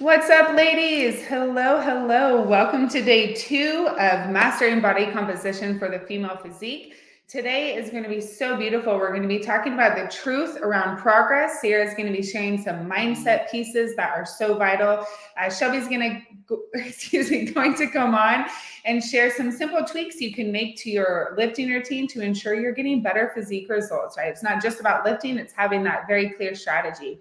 What's up, ladies? Hello, hello. Welcome to day 2 of Mastering Body Composition for the Female Physique. Today is going to be so beautiful. We're going to be talking about the truth around progress. Sarah's going to be sharing some mindset pieces that are so vital. Shelby's going to come on and share some simple tweaks you can make to your lifting routine to ensure you're getting better physique results, right? It's not just about lifting, it's having that very clear strategy.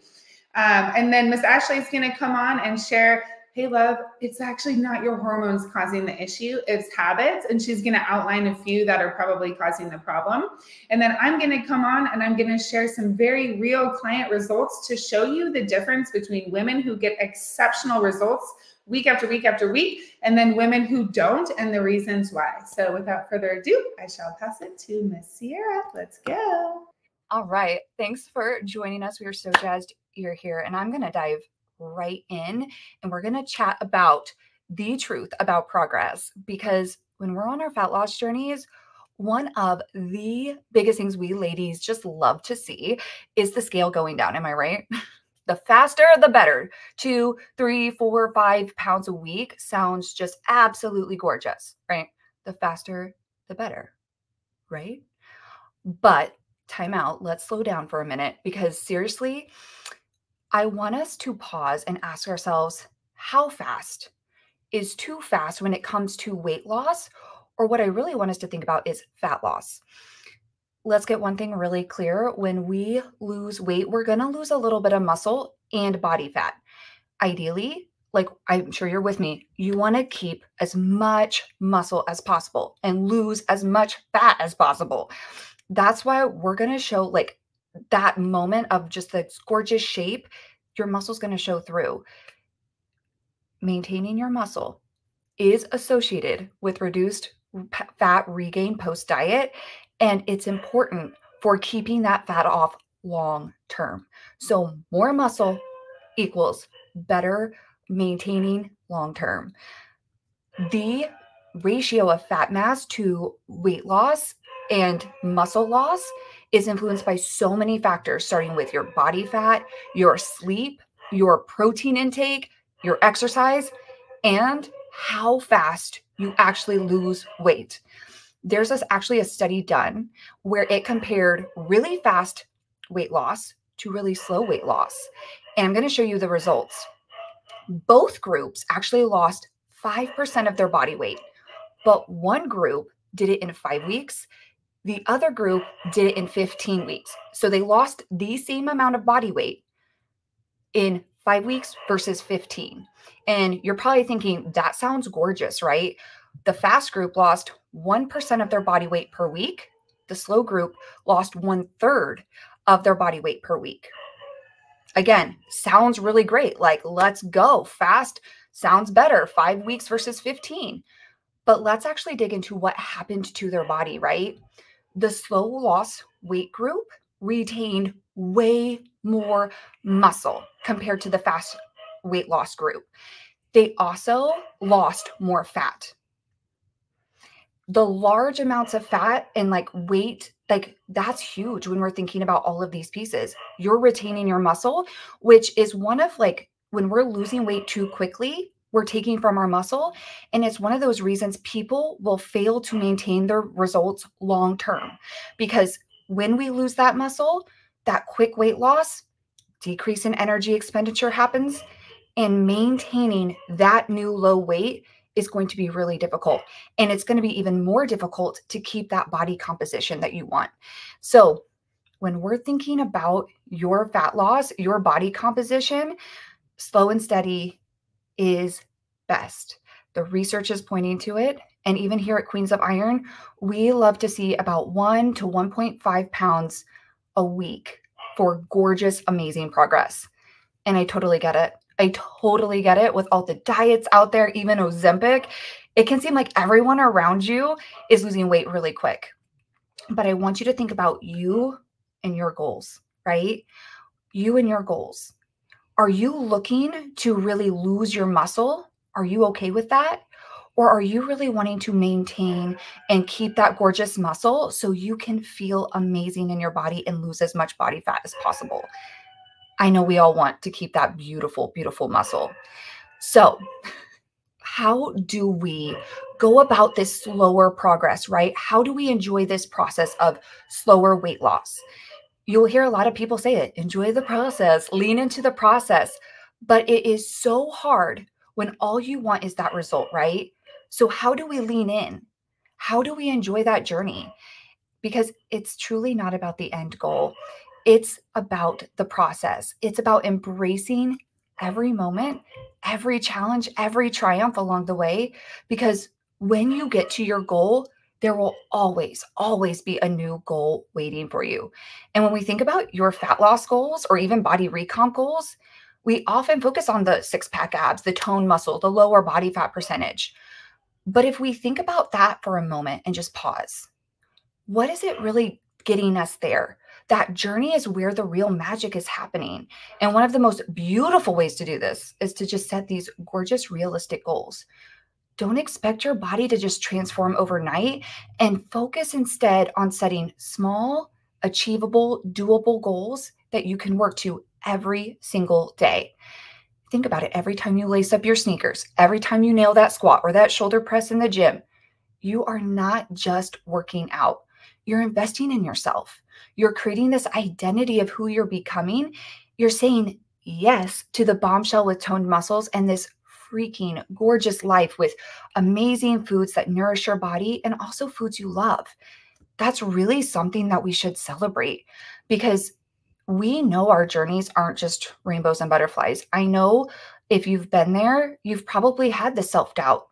And then Miss Ashley is going to come on and share, hey, love, it's actually not your hormones causing the issue. It's habits. And she's going to outline a few that are probably causing the problem. And then I'm going to come on and I'm going to share some very real client results to show you the difference between women who get exceptional results week after week after week, and then women who don't, and the reasons why. So without further ado, I shall pass it to Miss Sierra. Let's go. All right. Thanks for joining us. We are so jazzed you're here. And I'm going to dive right in and we're going to chat about the truth about progress. Because when we're on our fat loss journeys, one of the biggest things we ladies just love to see is the scale going down. Am I right? The faster, the better. 2, 3, 4, 5 pounds a week sounds just absolutely gorgeous, right? The faster, the better, right? But time out. Let's slow down for a minute because seriously, I want us to pause and ask ourselves, how fast is too fast when it comes to weight loss? Or what I really want us to think about is fat loss. Let's get one thing really clear. When we lose weight, we're going to lose a little bit of muscle and body fat. Ideally, like I'm sure you're with me, you want to keep as much muscle as possible and lose as much fat as possible. That's why we're going to show like that moment of just this gorgeous shape, your muscle's going to show through. Maintaining your muscle is associated with reduced fat regain post-diet, and it's important for keeping that fat off long term. So more muscle equals better maintaining long term. The ratio of fat mass to weight loss and muscle loss is influenced by so many factors, starting with your body fat, your sleep, your protein intake, your exercise, and how fast you actually lose weight. There's actually a study done where it compared really fast weight loss to really slow weight loss. And I'm going to show you the results. Both groups actually lost 5% of their body weight, but one group did it in 5 weeks. The other group did it in 15 weeks. So they lost the same amount of body weight in 5 weeks versus 15. And you're probably thinking, that sounds gorgeous, right? The fast group lost 1% of their body weight per week. The slow group lost 1/3 of their body weight per week. Again, sounds really great. Like, let's go. Fast sounds better. 5 weeks versus 15. But let's actually dig into what happened to their body, right? The slow loss weight group retained way more muscle compared to the fast weight loss group. They also lost more fat. The large amounts of fat and like weight, like that's huge when we're thinking about all of these pieces. You're retaining your muscle, which is one of like when we're losing weight too quickly, we're taking from our muscle. And it's one of those reasons people will fail to maintain their results long term. Because when we lose that muscle, that quick weight loss, decrease in energy expenditure happens, and maintaining that new low weight is going to be really difficult. And it's going to be even more difficult to keep that body composition that you want. So when we're thinking about your fat loss, your body composition, slow and steady is best. The research is pointing to it. And even here at Queens of Iron, we love to see about 1 to 1.5 pounds a week for gorgeous, amazing progress. And I totally get it. I totally get it with all the diets out there, even Ozempic. It can seem like everyone around you is losing weight really quick. But I want you to think about you and your goals, right? You and your goals. Are you looking to really lose your muscle? Are you okay with that? Or are you really wanting to maintain and keep that gorgeous muscle so you can feel amazing in your body and lose as much body fat as possible? I know we all want to keep that beautiful, beautiful muscle. So how do we go about this slower progress, right? How do we enjoy this process of slower weight loss? You'll hear a lot of people say it, enjoy the process, lean into the process, but it is so hard when all you want is that result, right? So how do we lean in? How do we enjoy that journey? Because it's truly not about the end goal. It's about the process. It's about embracing every moment, every challenge, every triumph along the way. Because when you get to your goal, there will always, always be a new goal waiting for you. And when we think about your fat loss goals or even body recomp goals, we often focus on the six pack abs, the tone muscle, the lower body fat percentage. But if we think about that for a moment and just pause, what is it really getting us there? That journey is where the real magic is happening. And one of the most beautiful ways to do this is to just set these gorgeous, realistic goals. Don't expect your body to just transform overnight, and focus instead on setting small, achievable, doable goals that you can work to every single day. Think about it. Every time you lace up your sneakers, every time you nail that squat or that shoulder press in the gym, you are not just working out. You're investing in yourself. You're creating this identity of who you're becoming. You're saying yes to the bombshell with toned muscles and this freaking gorgeous life with amazing foods that nourish your body and also foods you love. That's really something that we should celebrate, because we know our journeys aren't just rainbows and butterflies. I know if you've been there, you've probably had the self-doubt.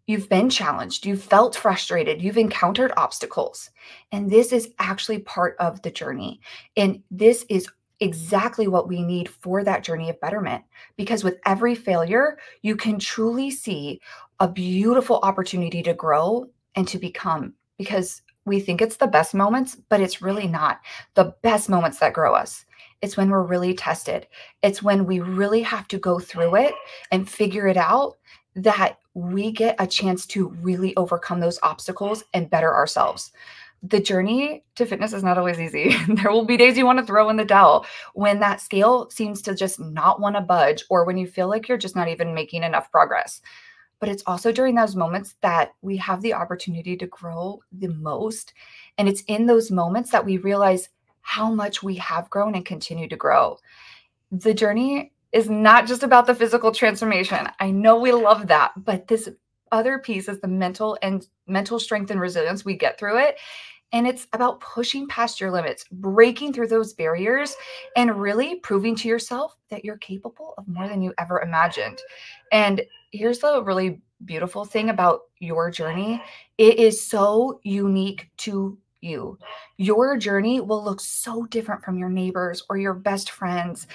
You've been challenged, you've felt frustrated, you've encountered obstacles. And this is actually part of the journey. And this is exactly what we need for that journey of betterment. Because with every failure, you can truly see a beautiful opportunity to grow and to become. Because we think it's the best moments, but it's really not the best moments that grow us. It's when we're really tested. It's when we really have to go through it and figure it out, that we get a chance to really overcome those obstacles and better ourselves. The journey to fitness is not always easy. There will be days you want to throw in the towel, when that scale seems to just not want to budge, or when you feel like you're just not even making enough progress. But it's also during those moments that we have the opportunity to grow the most. And it's in those moments that we realize how much we have grown and continue to grow. The journey is not just about the physical transformation. I know we love that, but this other piece is the mental strength and resilience we get through it. And it's about pushing past your limits, breaking through those barriers, and really proving to yourself that you're capable of more than you ever imagined. And here's the really beautiful thing about your journey. It is so unique to you. Your journey will look so different from your neighbors or your best friends.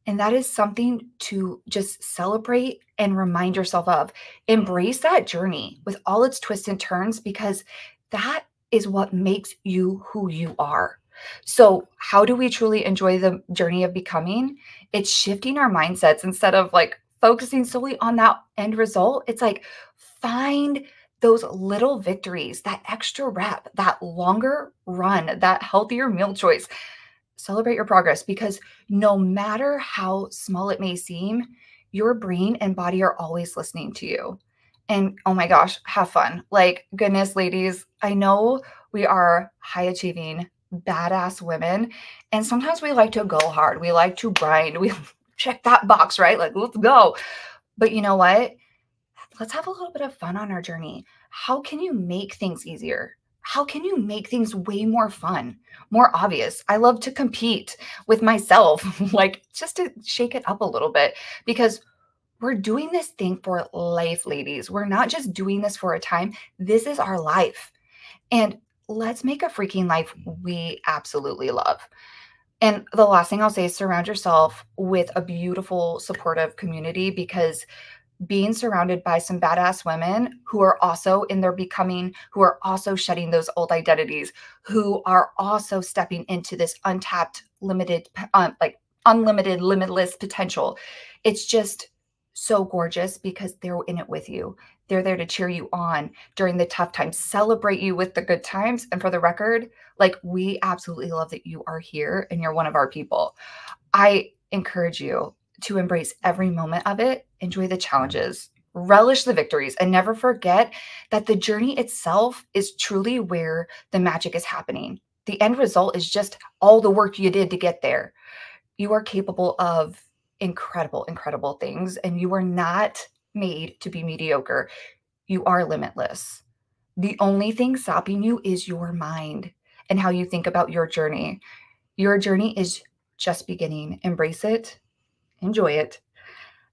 And that is something to just celebrate and remind yourself of. Embrace that journey with all its twists and turns, because that is what makes you who you are. So how do we truly enjoy the journey of becoming? It's shifting our mindsets. Instead of like focusing solely on that end result, it's like find those little victories, that extra rep, that longer run, that healthier meal choice. Celebrate your progress, because no matter how small it may seem, your brain and body are always listening to you. And oh my gosh, have fun. Like, goodness, ladies, I know we are high achieving, badass women. And sometimes we like to go hard. We like to grind. We check that box, right? Like, let's go. But you know what? Let's have a little bit of fun on our journey. How can you make things easier? How can you make things way more fun, more obvious? I love to compete with myself, like just to shake it up a little bit, because we're doing this thing for life, ladies. We're not just doing this for a time. This is our life. And let's make a freaking life we absolutely love. And the last thing I'll say is surround yourself with a beautiful, supportive community, because being surrounded by some badass women who are also in their becoming, who are also shedding those old identities, who are also stepping into this untapped, limited, unlimited, limitless potential. It's just so gorgeous, because they're in it with you. They're there to cheer you on during the tough times, celebrate you with the good times. And for the record, like, we absolutely love that you are here and you're one of our people. I encourage you to embrace every moment of it, enjoy the challenges, relish the victories, and never forget that the journey itself is truly where the magic is happening. The end result is just all the work you did to get there. You are capable of incredible, incredible things, and you are not made to be mediocre. You are limitless. The only thing stopping you is your mind and how you think about your journey. Your journey is just beginning. Embrace it, enjoy it.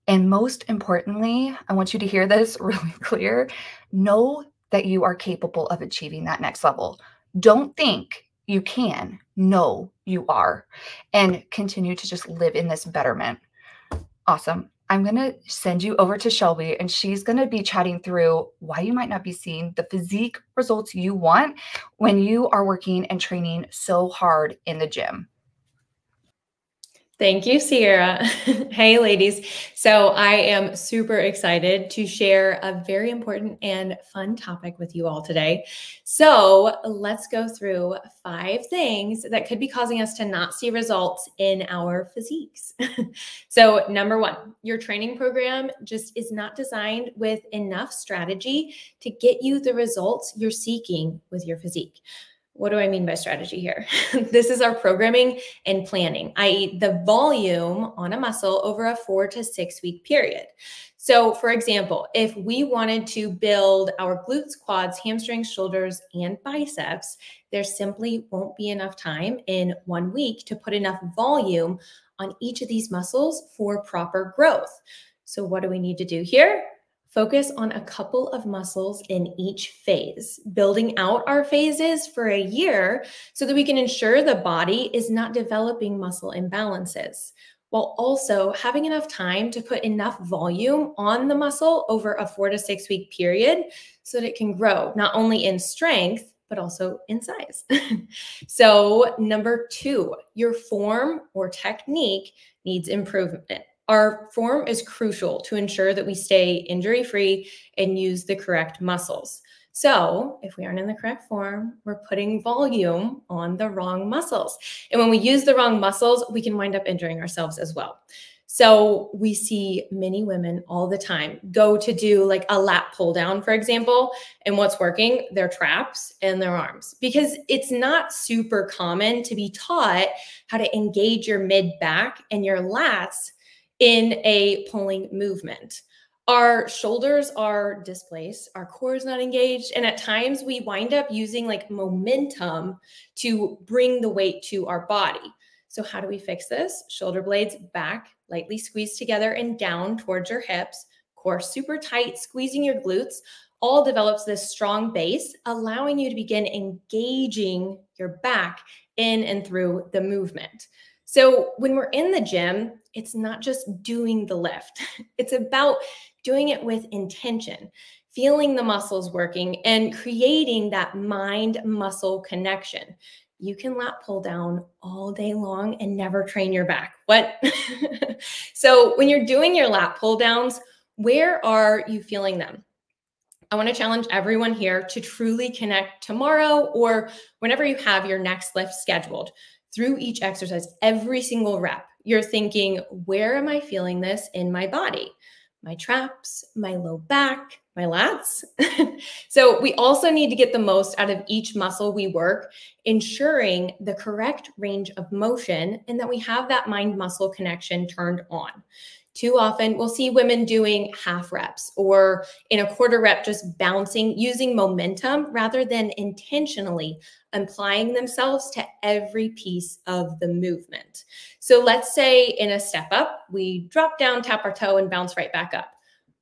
And most importantly, I want you to hear this really clear. Know that you are capable of achieving that next level. Don't think you can. Know you are. And continue to just live in this betterment. Awesome. I'm going to send you over to Shelby, and she's going to be chatting through why you might not be seeing the physique results you want when you are working and training so hard in the gym. Thank you, Sierra. Hey, ladies. So I am super excited to share a very important and fun topic with you all today. So let's go through 5 things that could be causing us to not see results in our physiques. So number 1, your training program just is not designed with enough strategy to get you the results you're seeking with your physique. What do I mean by strategy here? This is our programming and planning, i.e. the volume on a muscle over a 4 to 6 week period. So for example, if we wanted to build our glutes, quads, hamstrings, shoulders, and biceps, there simply won't be enough time in 1 week to put enough volume on each of these muscles for proper growth. So what do we need to do here? Focus on a couple of muscles in each phase, building out our phases for a year so that we can ensure the body is not developing muscle imbalances, while also having enough time to put enough volume on the muscle over a 4 to 6 week period so that it can grow, not only in strength, but also in size. So number 2, your form or technique needs improvement. Our form is crucial to ensure that we stay injury-free and use the correct muscles. So if we aren't in the correct form, we're putting volume on the wrong muscles. And when we use the wrong muscles, we can wind up injuring ourselves as well. So we see many women all the time go to do like a lat pull down, for example, and what's working? Their traps and their arms, because it's not super common to be taught how to engage your mid back and your lats in a pulling movement. Our shoulders are displaced, our core is not engaged, and at times we wind up using like momentum to bring the weight to our body. So how do we fix this? Shoulder blades back, lightly squeezed together and down towards your hips, core super tight, squeezing your glutes, all develops this strong base, allowing you to begin engaging your back in and through the movement. So when we're in the gym, it's not just doing the lift. It's about doing it with intention, feeling the muscles working and creating that mind-muscle connection. You can lat pull down all day long and never train your back. What? So when you're doing your lat pull downs, where are you feeling them? I want to challenge everyone here to truly connect tomorrow or whenever you have your next lift scheduled. Through each exercise, every single rep, you're thinking, where am I feeling this in my body? My traps, my low back, my lats. So we also need to get the most out of each muscle we work, ensuring the correct range of motion and that we have that mind-muscle connection turned on. Too often, we'll see women doing half reps or in a quarter rep, just bouncing, using momentum rather than intentionally applying themselves to every piece of the movement. So let's say in a step up, we drop down, tap our toe, and bounce right back up.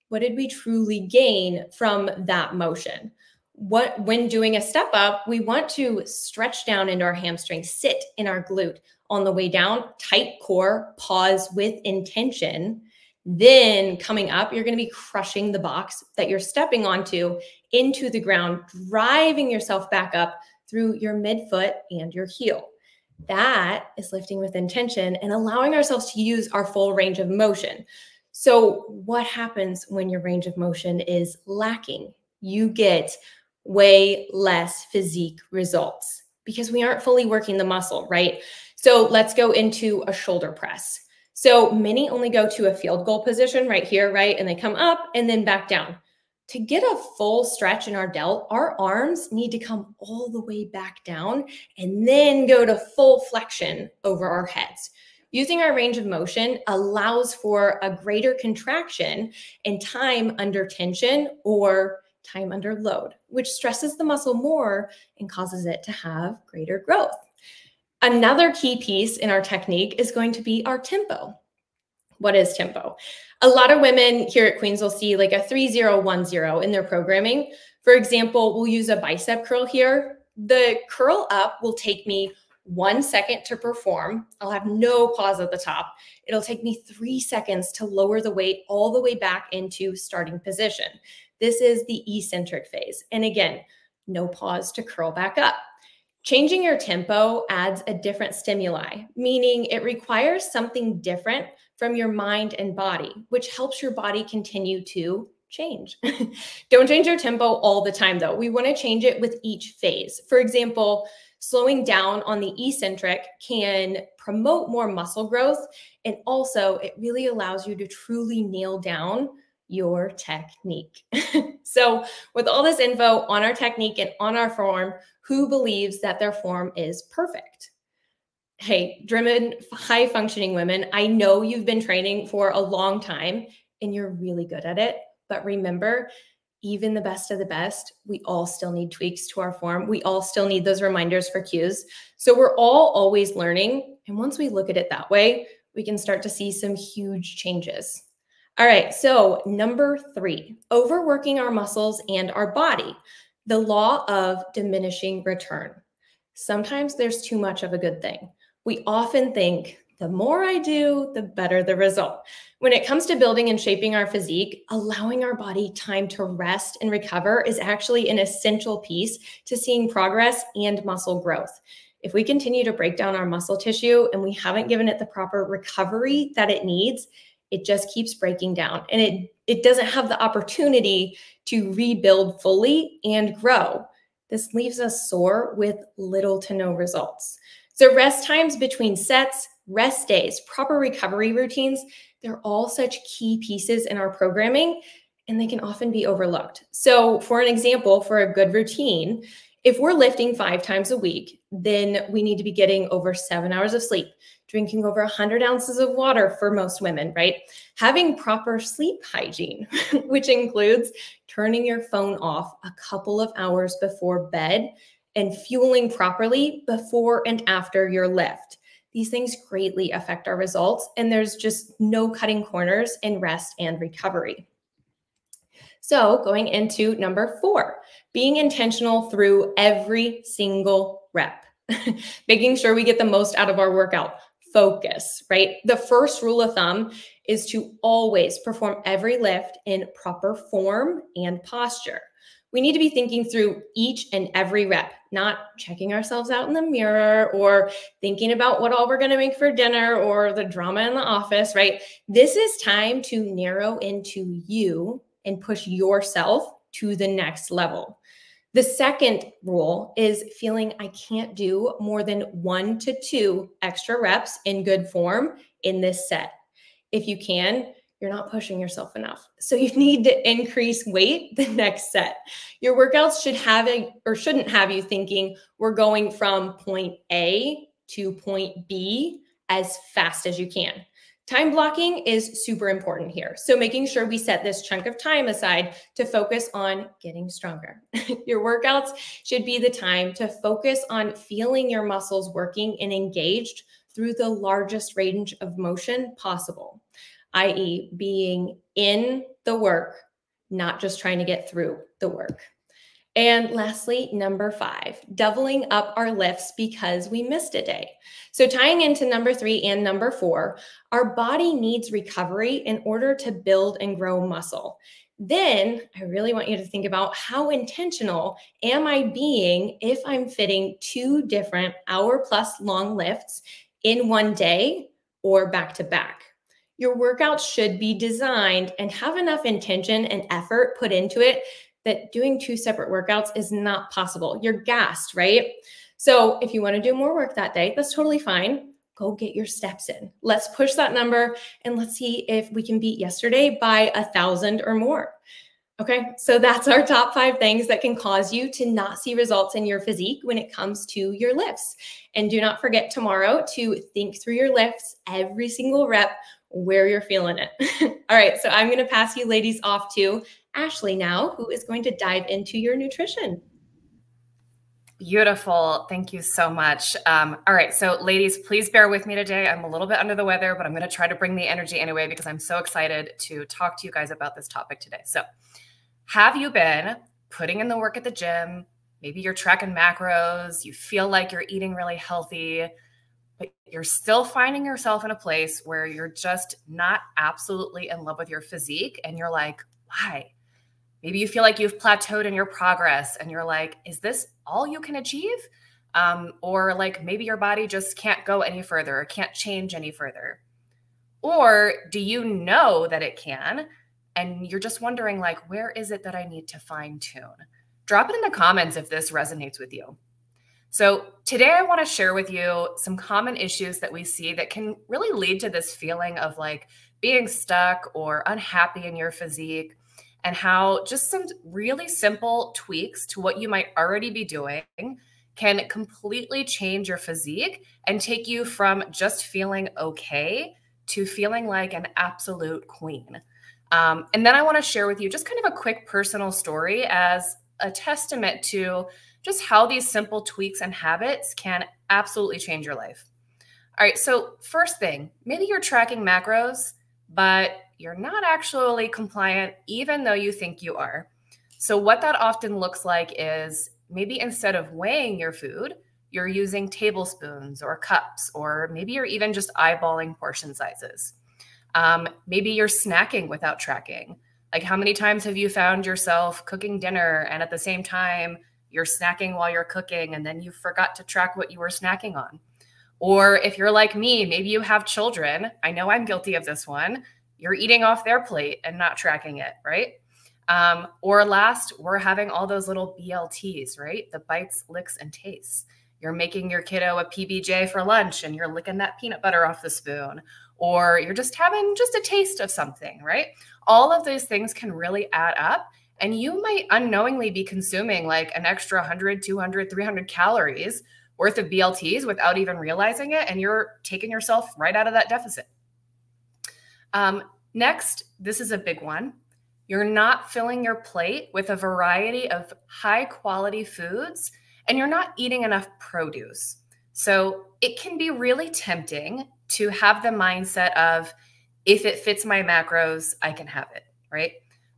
What did we truly gain from that motion? When doing a step up, we want to stretch down into our hamstring, sit in our glute on the way down, tight core, pause with intention. Then coming up, you're going to be crushing the box that you're stepping onto into the ground, driving yourself back up through your midfoot and your heel. That is lifting with intention and allowing ourselves to use our full range of motion. So what happens when your range of motion is lacking? You get way less physique results because we aren't fully working the muscle, right? So let's go into a shoulder press. So many only go to a field goal position right here, right? And they come up and then back down. To get a full stretch in our delt, our arms need to come all the way back down and then go to full flexion over our heads. Using our range of motion allows for a greater contraction and time under tension or time under load, which stresses the muscle more and causes it to have greater growth. Another key piece in our technique is going to be our tempo. What is tempo? A lot of women here at Queens will see like a 3-0-1-0 in their programming. For example, we'll use a bicep curl here. The curl up will take me 1 second to perform. I'll have no pause at the top. It'll take me 3 seconds to lower the weight all the way back into starting position. This is the eccentric phase. And again, no pause to curl back up. Changing your tempo adds a different stimuli, meaning it requires something different from your mind and body, which helps your body continue to change. Don't change your tempo all the time though. We want to change it with each phase. For example, slowing down on the eccentric can promote more muscle growth. And also it really allows you to truly nail down your technique. So with all this info on our technique and on our form, who believes that their form is perfect? Hey, driven, high functioning women, I know you've been training for a long time and you're really good at it. But remember, even the best of the best, we all still need tweaks to our form. We all still need those reminders for cues. So we're all always learning. And once we look at it that way, we can start to see some huge changes. All right, so number 3, overworking our muscles and our body, the law of diminishing return. Sometimes there's too much of a good thing. We often think the more I do, the better the result. When it comes to building and shaping our physique, allowing our body time to rest and recover is actually an essential piece to seeing progress and muscle growth. If we continue to break down our muscle tissue and we haven't given it the proper recovery that it needs, it just keeps breaking down and it doesn't have the opportunity to rebuild fully and grow. This leaves us sore with little to no results. So rest times between sets, rest days, proper recovery routines, they're all such key pieces in our programming and they can often be overlooked. So for an example, for a good routine, if we're lifting 5 times a week, then we need to be getting over 7 hours of sleep, drinking over 100 ounces of water for most women, right? Having proper sleep hygiene, which includes turning your phone off a couple of hours before bed and fueling properly before and after your lift. These things greatly affect our results, and there's just no cutting corners in rest and recovery. So going into number 4, being intentional through every single rep, making sure we get the most out of our workout. Focus, right? The first rule of thumb is to always perform every lift in proper form and posture. We need to be thinking through each and every rep, not checking ourselves out in the mirror or thinking about what all we're going to make for dinner or the drama in the office, right? This is time to narrow into you and push yourself to the next level. The second rule is feeling I can't do more than 1 to 2 extra reps in good form in this set. If you can, you're not pushing yourself enough. So you need to increase weight the next set. Your workouts shouldn't have you thinking we're going from point A to point B as fast as you can. Time blocking is super important here. So making sure we set this chunk of time aside to focus on getting stronger. Your workouts should be the time to focus on feeling your muscles working and engaged through the largest range of motion possible, i.e. being in the work, not just trying to get through the work. And lastly, number 5, doubling up our lifts because we missed a day. So tying into number 3 and number 4, our body needs recovery in order to build and grow muscle. Then I really want you to think about how intentional am I being if I'm fitting 2 different hour-plus long lifts in one day or back to back. Your workouts should be designed and have enough intention and effort put into it that doing 2 separate workouts is not possible. You're gassed, right? So if you want to do more work that day, that's totally fine. go get your steps in. Let's push that number and let's see if we can beat yesterday by 1,000 or more. Okay, so that's our top 5 things that can cause you to not see results in your physique when it comes to your lifts. And do not forget tomorrow to think through your lifts, every single rep, where you're feeling it. All right, so I'm going to pass you ladies off to Ashley now, who is going to dive into your nutrition. Beautiful. Thank you so much. All right. So ladies, please bear with me today. I'm a little bit under the weather, but I'm going to try to bring the energy anyway, because I'm so excited to talk to you guys about this topic today. So have you been putting in the work at the gym? Maybe you're tracking macros. You feel like you're eating really healthy, but you're still finding yourself in a place where you're just not absolutely in love with your physique. And you're like, why? Maybe you feel like you've plateaued in your progress and you're like, is this all you can achieve? Or like maybe your body just can't go any further or can't change any further. Or do you know that it can? And you're just wondering like, where is it that I need to fine tune? Drop it in the comments if this resonates with you. So today I want to share with you some common issues that we see that can really lead to this feeling of like being stuck or unhappy in your physique, and how just some really simple tweaks to what you might already be doing can completely change your physique and take you from just feeling okay to feeling like an absolute queen. And then I want to share with you just kind of a quick personal story as a testament to just how these simple tweaks and habits can absolutely change your life. All right, so first thing, maybe you're tracking macros, but you're not actually compliant, even though you think you are. So what that often looks like is maybe instead of weighing your food, you're using tablespoons or cups, or maybe you're even just eyeballing portion sizes. Maybe you're snacking without tracking. Like how many times have you found yourself cooking dinner and at the same time you're snacking while you're cooking and then you forgot to track what you were snacking on? Or if you're like me, maybe you have children. I know I'm guilty of this one. You're eating off their plate and not tracking it, right? Or last, we're having all those little BLTs, right? The bites, licks, and tastes. You're making your kiddo a PBJ for lunch and you're licking that peanut butter off the spoon. Or you're just having just a taste of something, right? All of those things can really add up. And you might unknowingly be consuming like an extra 100, 200, 300 calories worth of BLTs without even realizing it. And you're taking yourself right out of that deficit. Next, this is a big one. You're not filling your plate with a variety of high quality foods and you're not eating enough produce. So it can be really tempting to have the mindset of, if it fits my macros, I can have it, right?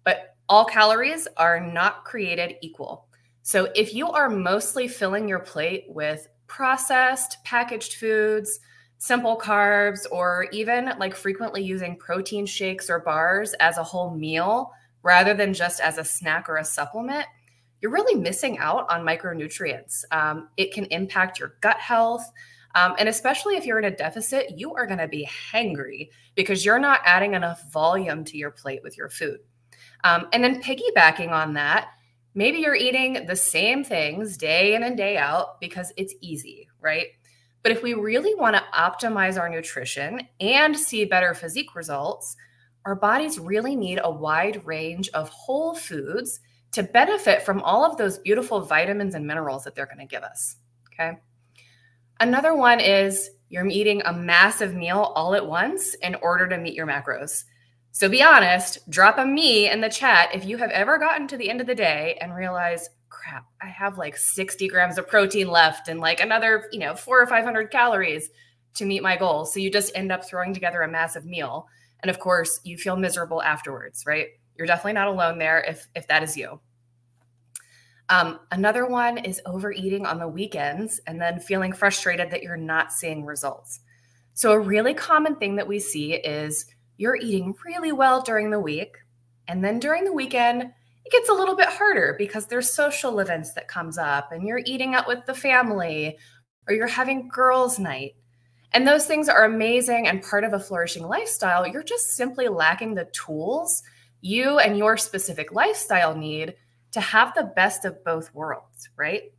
But all calories are not created equal. So if you are mostly filling your plate with processed, packaged foods, simple carbs, or even like frequently using protein shakes or bars as a whole meal rather than just as a snack or a supplement, you're really missing out on micronutrients. It can impact your gut health. And especially if you're in a deficit, you are going to be hangry because you're not adding enough volume to your plate with your food. And then piggybacking on that, maybe you're eating the same things day in and day out because it's easy, right? But if we really want to optimize our nutrition and see better physique results, our bodies really need a wide range of whole foods to benefit from all of those beautiful vitamins and minerals that they're going to give us, okay? Another one is you're eating a massive meal all at once in order to meet your macros. So be honest, drop a me in the chat if you have ever gotten to the end of the day and realized, crap, I have like 60 grams of protein left and like another, 400 or 500 calories to meet my goal. So you just end up throwing together a massive meal. And of course, you feel miserable afterwards, right? You're definitely not alone there if that is you. Another one is overeating on the weekends and then feeling frustrated that you're not seeing results. So a really common thing that we see is you're eating really well during the week, and then during the weekend, it gets a little bit harder because there's social events that comes up and you're eating out with the family or you're having girls' night. And those things are amazing and part of a flourishing lifestyle. You're just simply lacking the tools you and your specific lifestyle need to have the best of both worlds, right?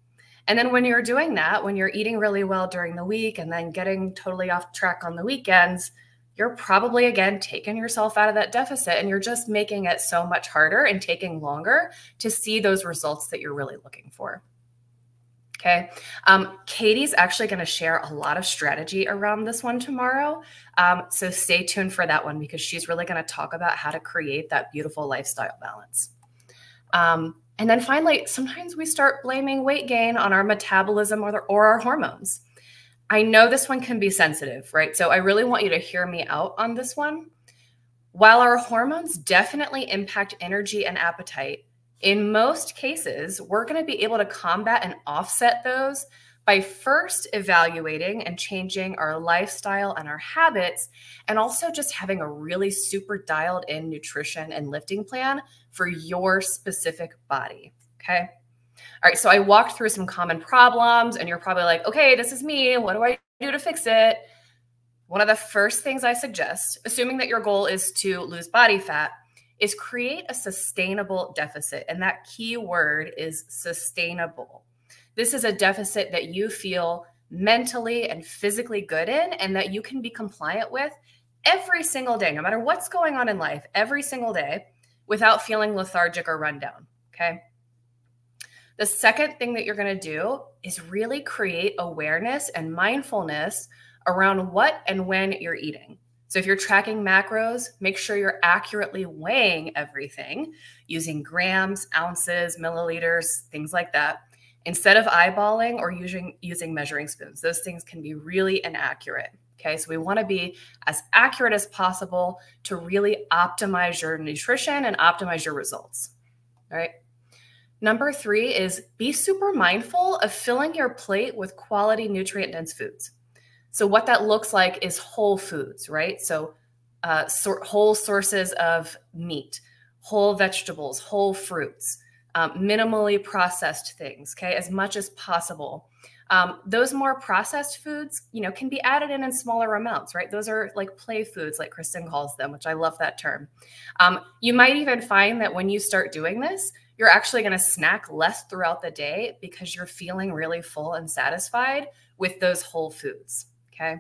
And then when you're doing that, when you're eating really well during the week and then getting totally off track on the weekends, you're probably, again, taking yourself out of that deficit, and you're just making it so much harder and taking longer to see those results that you're really looking for. Okay. Katie's actually going to share a lot of strategy around this one tomorrow. So stay tuned for that one, because she's really going to talk about how to create that beautiful lifestyle balance. And then finally, sometimes we start blaming weight gain on our metabolism or our hormones. I know this one can be sensitive, right? So I really want you to hear me out on this one. While our hormones definitely impact energy and appetite, in most cases, we're going to be able to combat and offset those by first evaluating and changing our lifestyle and our habits, and also just having a really super dialed in nutrition and lifting plan for your specific body. Okay. All right. So I walked through some common problems, and you're probably like, okay, this is me. What do I do to fix it? One of the first things I suggest, assuming that your goal is to lose body fat, is create a sustainable deficit. And that key word is sustainable. This is a deficit that you feel mentally and physically good in, and that you can be compliant with every single day, no matter what's going on in life, every single day, without feeling lethargic or run down. Okay. The second thing that you're going to do is really create awareness and mindfulness around what and when you're eating. So if you're tracking macros, make sure you're accurately weighing everything using grams, ounces, milliliters, things like that, instead of eyeballing or using measuring spoons. Those things can be really inaccurate. Okay, so we want to be as accurate as possible to really optimize your nutrition and optimize your results. All right. Number 3 is be super mindful of filling your plate with quality nutrient-dense foods. So what that looks like is whole foods, right? So whole sources of meat, whole vegetables, whole fruits, minimally processed things, okay, as much as possible. Those more processed foods, can be added in smaller amounts, right? Those are like play foods, like Kristen calls them, which I love that term. You might even find that when you start doing this, you're actually going to snack less throughout the day because you're feeling really full and satisfied with those whole foods. Okay.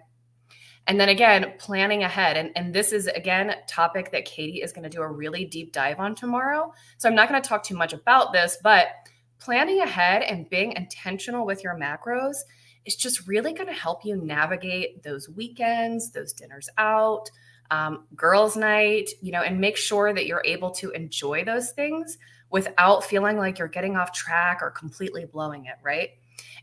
And then again, planning ahead. And this is, again, a topic that Katie is going to do a really deep dive on tomorrow. So I'm not going to talk too much about this, but planning ahead and being intentional with your macros is just really going to help you navigate those weekends, those dinners out, girls' night, and make sure that you're able to enjoy those things without feeling like you're getting off track or completely blowing it, right?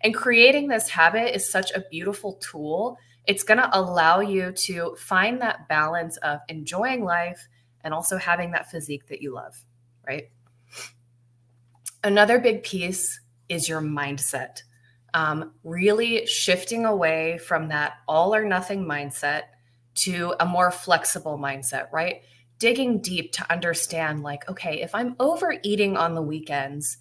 And creating this habit is such a beautiful tool. It's going to allow you to find that balance of enjoying life and also having that physique that you love, right? Another big piece is your mindset. Really shifting away from that all or nothing mindset to a more flexible mindset, right? Digging deep to understand, like, okay, if I'm overeating on the weekends,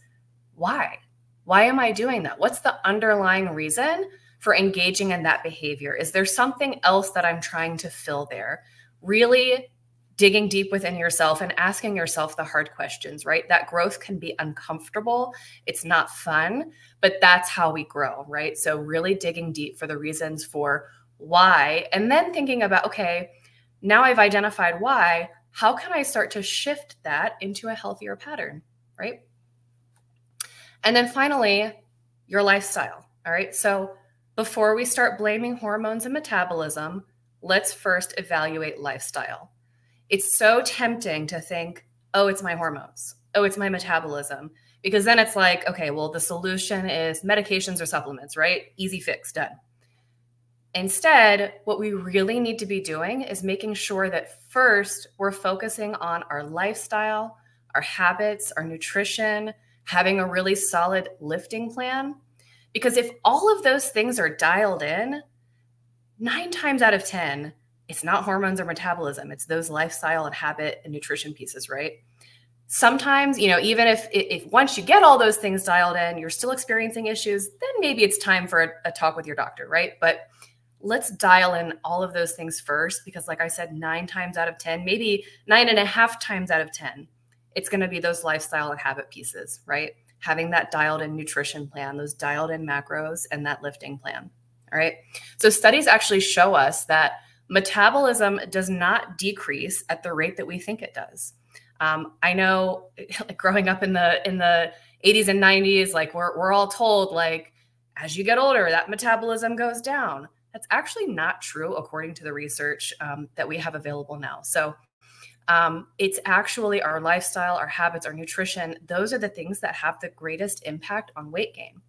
why? Why am I doing that? What's the underlying reason for engaging in that behavior? Is there something else that I'm trying to fill there? Really digging deep within yourself and asking yourself the hard questions, right? That growth can be uncomfortable. It's not fun, but that's how we grow, right? So really digging deep for the reasons for why, and then thinking about, okay, now I've identified why, how can I start to shift that into a healthier pattern, right? And then finally, your lifestyle. All right. So before we start blaming hormones and metabolism, let's first evaluate lifestyle. It's so tempting to think, oh, it's my hormones. Oh, it's my metabolism. Because then it's like, okay, well, the solution is medications or supplements, right? Easy fix, done. Instead, what we really need to be doing is making sure that first we're focusing on our lifestyle, our habits, our nutrition, having a really solid lifting plan. Because if all of those things are dialed in, 9 times out of 10, it's not hormones or metabolism. It's those lifestyle and habit and nutrition pieces, right? Sometimes, even if once you get all those things dialed in, you're still experiencing issues, then maybe it's time for a talk with your doctor, right? But let's dial in all of those things first, because like I said, 9 times out of 10, maybe 9.5 times out of 10, it's going to be those lifestyle and habit pieces, right? having that dialed in nutrition plan, those dialed in macros, and that lifting plan. All right. So studies actually show us that metabolism does not decrease at the rate that we think it does. I know, like, growing up in the 80s and 90s, like we're all told, like, as you get older, that metabolism goes down. That's actually not true according to the research that we have available now. So it's actually our lifestyle, our habits, our nutrition. Those are the things that have the greatest impact on weight gain.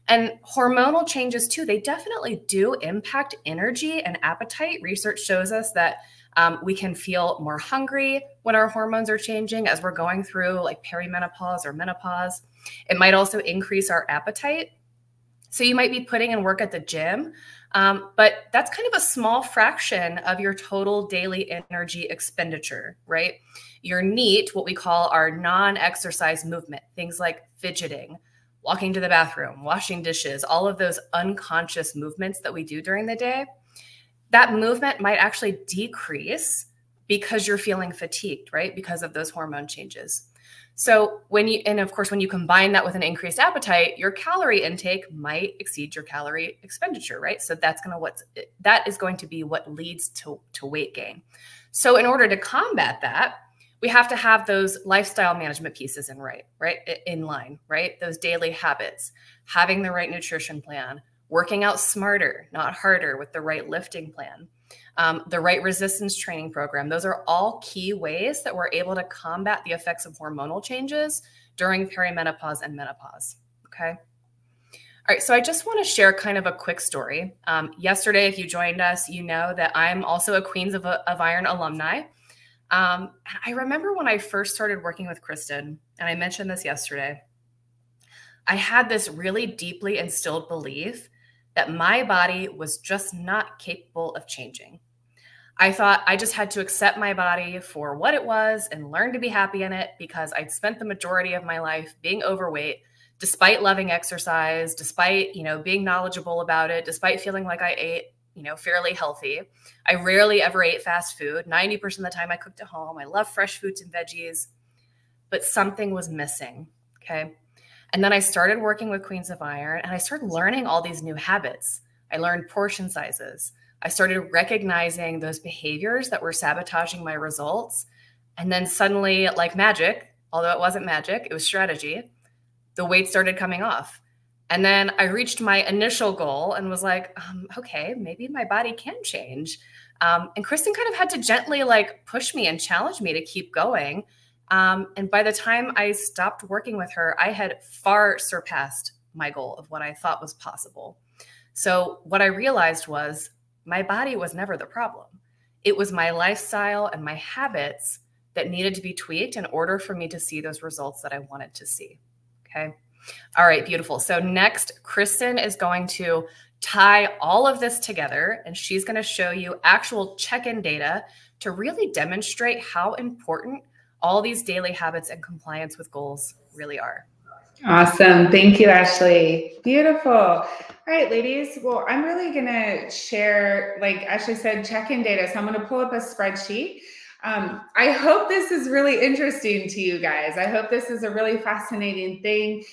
And hormonal changes too, they definitely do impact energy and appetite. Research shows us that we can feel more hungry when our hormones are changing as we're going through like perimenopause or menopause. It might also increase our appetite. So you might be putting in work at the gym, but that's kind of a small fraction of your total daily energy expenditure, right? Your NEAT, what we call our non-exercise movement, things like fidgeting, walking to the bathroom, washing dishes, all of those unconscious movements that we do during the day, that movement might actually decrease because you're feeling fatigued, right? Because of those hormone changes. So and of course, when you combine that with an increased appetite, your calorie intake might exceed your calorie expenditure, right? So that is going to be what leads to weight gain. So in order to combat that, we have to have those lifestyle management pieces in line, right? Those daily habits, having the right nutrition plan, working out smarter, not harder, with the right lifting plan, the right resistance training program. Those are all key ways that we're able to combat the effects of hormonal changes during perimenopause and menopause, okay? All right, so I just want to share kind of a quick story. Yesterday, if you joined us, you know that I'm also a Queens of Iron alumni. I remember when I first started working with Kristen, and I mentioned this yesterday, I had this really deeply instilled belief that my body was just not capable of changing. I thought I just had to accept my body for what it was and learn to be happy in it, because I'd spent the majority of my life being overweight, despite loving exercise, despite, being knowledgeable about it, despite feeling like I ate, fairly healthy. I rarely ever ate fast food. 90% of the time I cooked at home. I love fresh fruits and veggies, but something was missing, okay? And then I started working with Queens of Iron, and I started learning all these new habits. I learned portion sizes. I started recognizing those behaviors that were sabotaging my results. And then suddenly, like magic, although it wasn't magic, it was strategy, the weight started coming off. And then I reached my initial goal and was like, okay, maybe my body can change. And Kristen kind of had to gently push me and challenge me to keep going. And by the time I stopped working with her, I had far surpassed my goal of what I thought was possible. So what I realized was my body was never the problem. It was my lifestyle and my habits that needed to be tweaked in order for me to see those results that I wanted to see. Okay. All right, beautiful. So next, Kristen is going to tie all of this together, and she's going to show you actual check-in data to really demonstrate how important all these daily habits and compliance with goals really are. Awesome. Thank you, Ashley. Beautiful. All right, ladies. Well, I'm really going to share, like Ashley said, check-in data. So I'm going to pull up a spreadsheet. I hope this is really interesting to you guys. I hope this is a really fascinating thing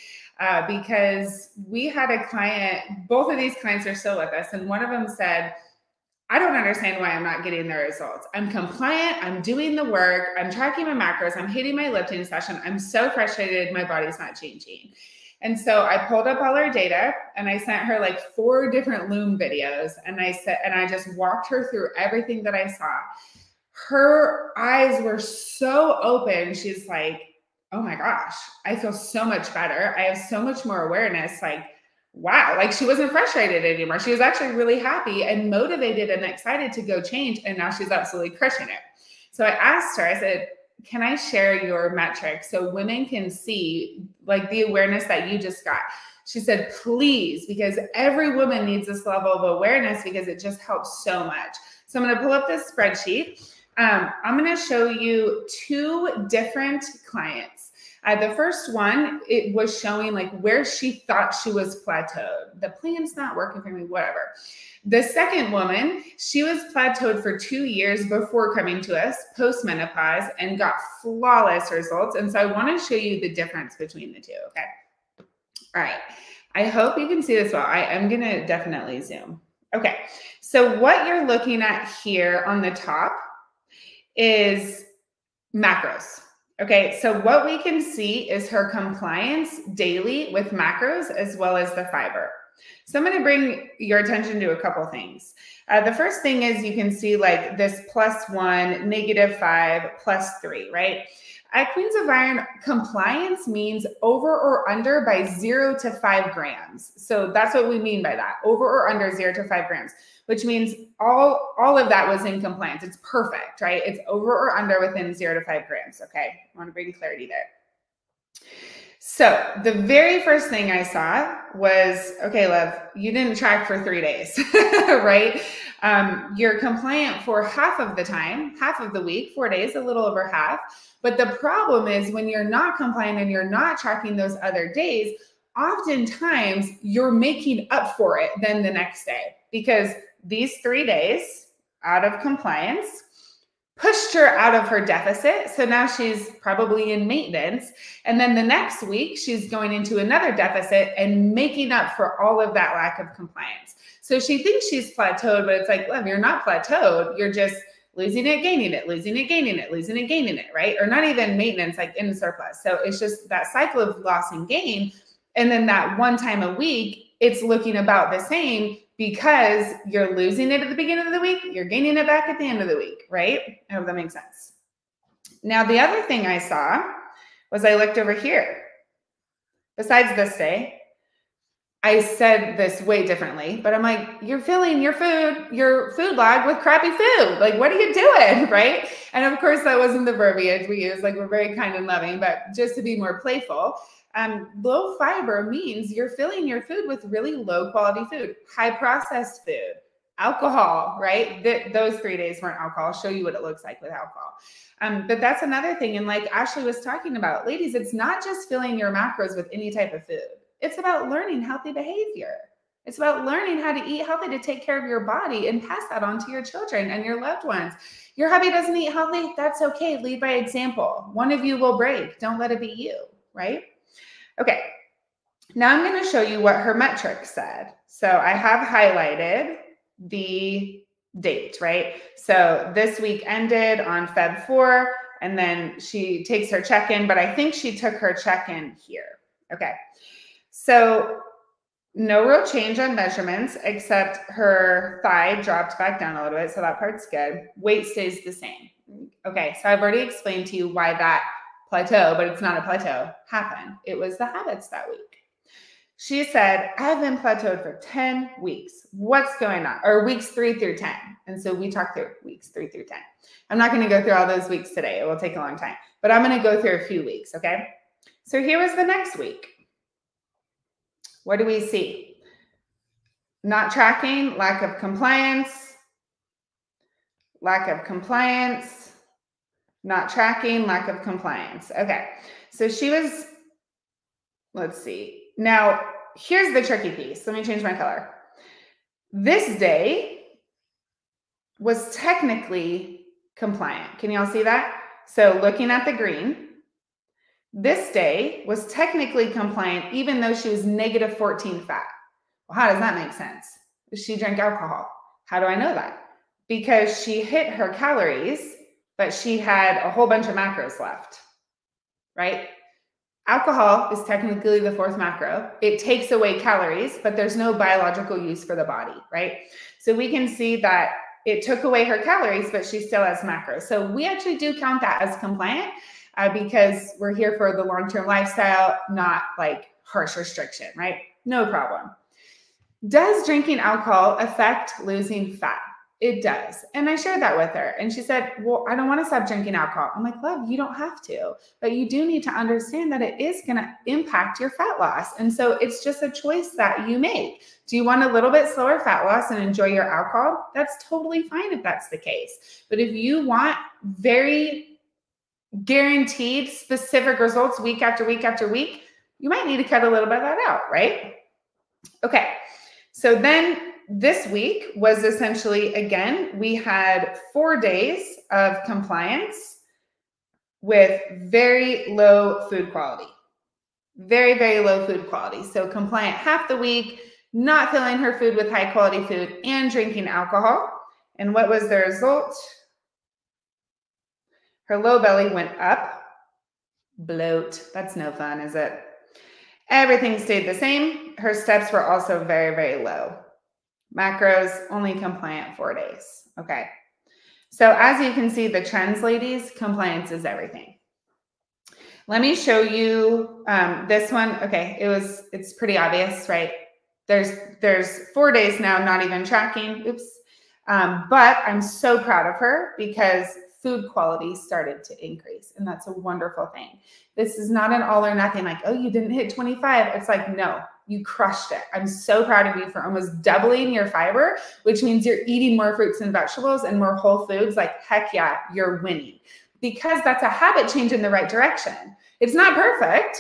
because we had a client, both of these clients are still with us, and one of them said, I don't understand why I'm not getting the results. I'm compliant, I'm doing the work, I'm tracking my macros, I'm hitting my lifting session. I'm so frustrated, my body's not changing. And so I pulled up all our data and I sent her 4 different Loom videos, and I just walked her through everything that I saw. Her eyes were so open. She's like, oh my gosh, I feel so much better. I have so much more awareness. Wow, she wasn't frustrated anymore. She was actually really happy and motivated and excited to go change. And now she's absolutely crushing it. So I asked her, I said, can I share your metrics so women can see the awareness that you just got? She said, please, because every woman needs this level of awareness because it just helps so much. So I'm going to pull up this spreadsheet. I'm going to show you 2 different clients. The first one, it was showing where she thought she was plateaued. The plan's not working for me, whatever. The second woman, she was plateaued for 2 years before coming to us, post-menopause, and got flawless results. And so I want to show you the difference between the 2, okay? All right. I hope you can see this well. I am going to definitely zoom. Okay. So what you're looking at here on the top is macros. Okay. So what we can see is her compliance daily with macros as well as the fiber. So I'm going to bring your attention to a couple things. The first thing is you can see like this +1, -5, +3, right? At Queens of Iron, compliance means over or under by 0 to 5 grams. So that's what we mean by that, over or under 0 to 5 grams, which means all of that was in compliance. It's perfect, right? It's over or under within 0 to 5 grams, okay? I want to bring clarity there. So the very first thing I saw was, okay, love, you didn't track for 3 days, right? You're compliant for half of the time, half of the week, 4 days, a little over half. But the problem is when you're not compliant and you're not tracking those other days, oftentimes you're making up for it then the next day, because these 3 days out of compliance pushed her out of her deficit. So now she's probably in maintenance. And then the next week, she's going into another deficit and making up for all of that lack of compliance. So she thinks she's plateaued, but it's like, love, you're not plateaued. You're just losing it, gaining it, losing it, gaining it, losing it, gaining it, right? Or not even maintenance, like in surplus. So it's just that cycle of loss and gain. And then that one time a week, it's looking about the same, because you're losing it at the beginning of the week, you're gaining it back at the end of the week, right? I hope that makes sense. Now, the other thing I saw was I looked over here. Besides this day, I said this way differently, but I'm like, you're filling your food log with crappy food. Like, what are you doing, right? And of course, that wasn't the verbiage we use. Like, we're very kind and loving, but just to be more playful, low fiber means you're filling your food with really low quality food, high processed food, alcohol, right? Those 3 days weren't alcohol. I'll show you what it looks like with alcohol. But that's another thing. And like Ashley was talking about, ladies, it's not just filling your macros with any type of food. It's about learning healthy behavior. It's about learning how to eat healthy, to take care of your body and pass that on to your children and your loved ones. Your hubby doesn't eat healthy. That's okay. Lead by example. One of you will break. Don't let it be you, right? Okay, now I'm going to show you what her metrics said. So I have highlighted the date, right? So this week ended on Feb 4, and then she takes her check-in, but I think she took her check-in here. Okay, so no real change on measurements, except her thigh dropped back down a little bit, so that part's good. Weight stays the same. Okay, so I've already explained to you why that plateau, but it's not a plateau, happened. It was the habits that week. She said, I've been plateaued for 10 weeks. What's going on? Or weeks 3 through 10. And so we talked through weeks 3 through 10. I'm not going to go through all those weeks today. It will take a long time, but I'm going to go through a few weeks. Okay. So here was the next week. What do we see? Not tracking, lack of compliance, not tracking, lack of compliance. Okay. So she was, let's see. Now, here's the tricky piece. Let me change my color. This day was technically compliant. Can y'all see that? So looking at the green, this day was technically compliant, even though she was -14 fat. Well, how does that make sense? She drank alcohol. How do I know that? Because she hit her calories, but she had a whole bunch of macros left, right? Alcohol is technically the 4th macro. It takes away calories, but there's no biological use for the body, right? So we can see that it took away her calories, but she still has macros. So we actually do count that as compliant because we're here for the long-term lifestyle, not like harsh restriction, right? No problem. Does drinking alcohol affect losing fat? It does. And I shared that with her. And she said, well, I don't want to stop drinking alcohol. I'm like, love, you don't have to. But you do need to understand that it is going to impact your fat loss. And so it's just a choice that you make. Do you want a little bit slower fat loss and enjoy your alcohol? That's totally fine if that's the case. But if you want very guaranteed specific results week after week after week, you might need to cut a little bit of that out, right? Okay. So then this week was essentially, again, we had 4 days of compliance with very low food quality. Very, very low food quality. So compliant half the week, not filling her food with high quality food, and drinking alcohol. And what was the result? Her low belly went up. Bloat. That's no fun, is it? Everything stayed the same. Her steps were also very, very low. Macros, only compliant 4 days. Okay. So as you can see, the trends, ladies, compliance is everything. Let me show you this one. Okay, it's pretty obvious, right? There's 4 days now, not even tracking. Oops. But I'm so proud of her because food quality started to increase, and that's a wonderful thing. This is not an all or nothing, like, oh, you didn't hit 25. It's like, no, you crushed it. I'm so proud of you for almost doubling your fiber, which means you're eating more fruits and vegetables and more whole foods. Like, heck yeah, you're winning, because that's a habit change in the right direction. It's not perfect.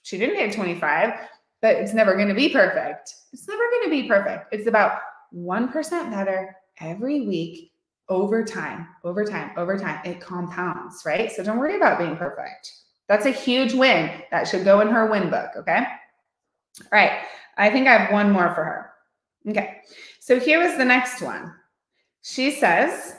She didn't hit 25, but it's never going to be perfect. It's never going to be perfect. It's about 1% better every week. Over time, it compounds, right? So don't worry about being perfect. That's a huge win. That should go in her win book, okay? All right, I think I have one more for her. Okay, so here was the next one. She says,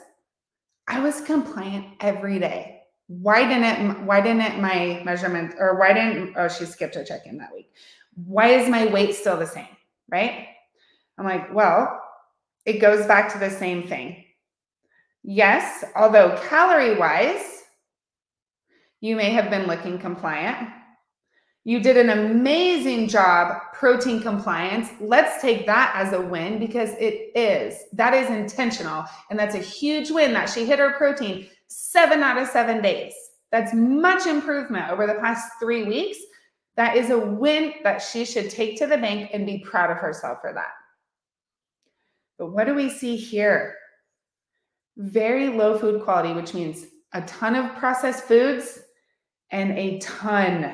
I was compliant every day. Why didn't my measurement, or why didn't, oh, she skipped her check-in that week. Why is my weight still the same, right? I'm like, well, it goes back to the same thing. Yes, although calorie-wise, you may have been looking compliant. You did an amazing job protein compliance. Let's take that as a win, because that is intentional. And that's a huge win that she hit her protein 7 out of 7 days. That's much improvement over the past 3 weeks. That is a win that she should take to the bank and be proud of herself for that. But what do we see here? Very low food quality, which means a ton of processed foods and a ton